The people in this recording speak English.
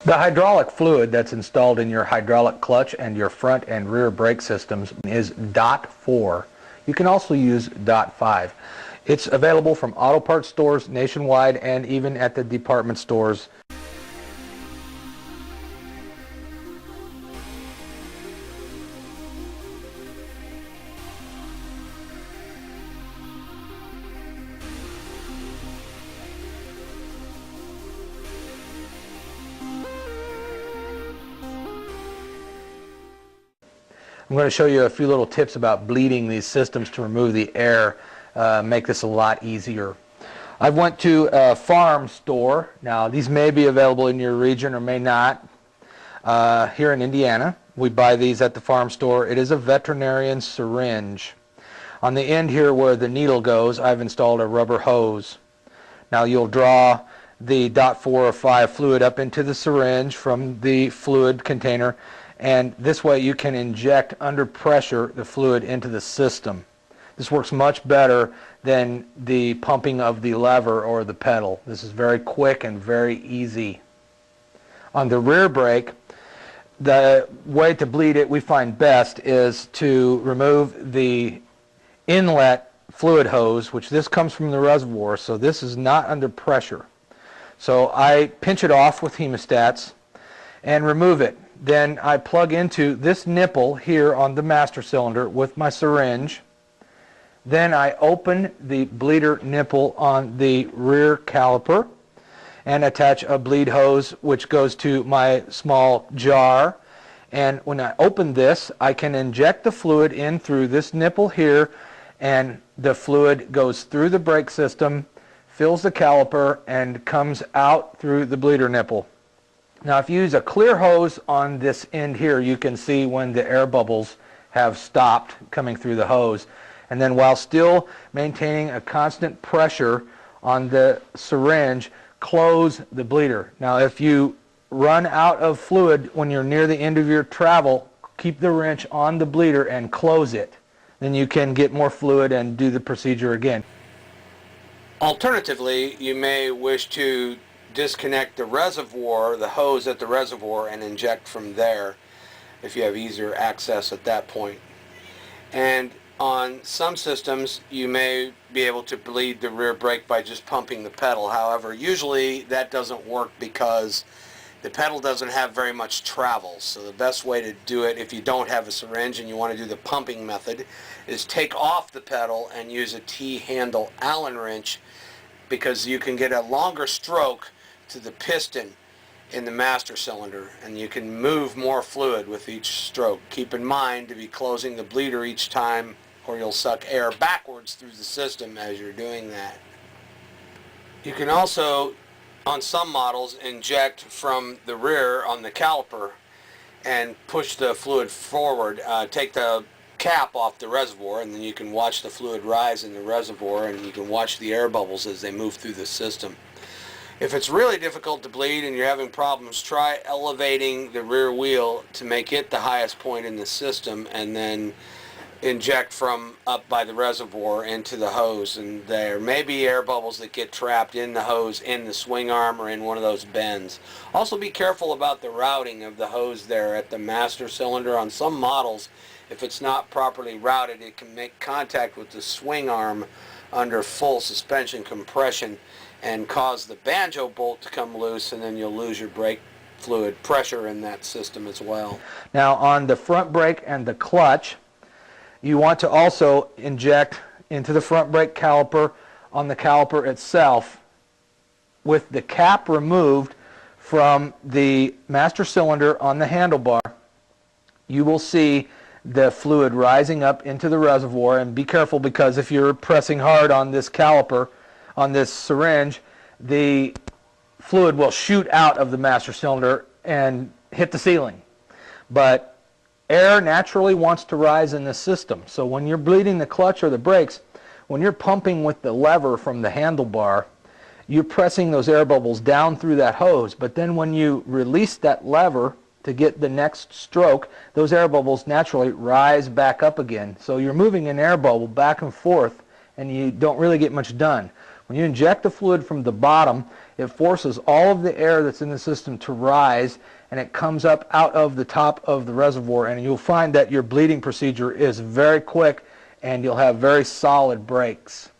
The hydraulic fluid that's installed in your hydraulic clutch and your front and rear brake systems is .4. You can also use .5. It's available from auto parts stores nationwide and even at the department stores. I'm going to show you a few little tips about bleeding these systems to remove the air, make this a lot easier. I went to a farm store. Now these may be available in your region or may not. Here in Indiana, we buy these at the farm store. It is a veterinarian syringe. On the end here where the needle goes, I've installed a rubber hose. Now you'll draw the .4 or 5 fluid up into the syringe from the fluid container, and this way you can inject under pressure the fluid into the system. This works much better than the pumping of the lever or the pedal. This is very quick and very easy. On the rear brake, the way to bleed it we find best is to remove the inlet fluid hose, which this comes from the reservoir, so this is not under pressure. So I pinch it off with hemostats and remove it. Then I plug into this nipple here on the master cylinder with my syringe. Then I open the bleeder nipple on the rear caliper and attach a bleed hose which goes to my small jar. And when I open this, I can inject the fluid in through this nipple here, and the fluid goes through the brake system, fills the caliper, and comes out through the bleeder nipple. Now if you use a clear hose on this end here, you can see when the air bubbles have stopped coming through the hose. And then while still maintaining a constant pressure on the syringe, close the bleeder. Now if you run out of fluid when you're near the end of your travel, keep the wrench on the bleeder and close it. Then you can get more fluid and do the procedure again. Alternatively, you may wish to disconnect the reservoir, the hose at the reservoir, and inject from there if you have easier access at that point. And on some systems you may be able to bleed the rear brake by just pumping the pedal. However, usually that doesn't work because the pedal doesn't have very much travel. So the best way to do it if you don't have a syringe and you want to do the pumping method is take off the pedal and use a T-handle Allen wrench, because you can get a longer stroke to the piston in the master cylinder and you can move more fluid with each stroke. Keep in mind to be closing the bleeder each time or you'll suck air backwards through the system as you're doing that. You can also, on some models, inject from the rear on the caliper and push the fluid forward. Take the cap off the reservoir and then you can watch the fluid rise in the reservoir and you can watch the air bubbles as they move through the system. If it's really difficult to bleed and you're having problems, try elevating the rear wheel to make it the highest point in the system and then inject from up by the reservoir into the hose. And there may be air bubbles that get trapped in the hose, in the swing arm, or in one of those bends. Also be careful about the routing of the hose there at the master cylinder. On some models, if it's not properly routed, it can make contact with the swing arm under full suspension compression and cause the banjo bolt to come loose, and then you'll lose your brake fluid pressure in that system as well. Now on the front brake and the clutch, you want to also inject into the front brake caliper on the caliper itself with the cap removed from the master cylinder on the handlebar. You will see the fluid rising up into the reservoir, and be careful because if you're pressing hard on this caliper, on this syringe, the fluid will shoot out of the master cylinder and hit the ceiling. But air naturally wants to rise in the system. So when you're bleeding the clutch or the brakes, when you're pumping with the lever from the handlebar, you're pressing those air bubbles down through that hose. But then when you release that lever to get the next stroke, those air bubbles naturally rise back up again. So you're moving an air bubble back and forth and you don't really get much done. When you inject the fluid from the bottom, it forces all of the air that's in the system to rise, and it comes up out of the top of the reservoir, and you'll find that your bleeding procedure is very quick and you'll have very solid breaks.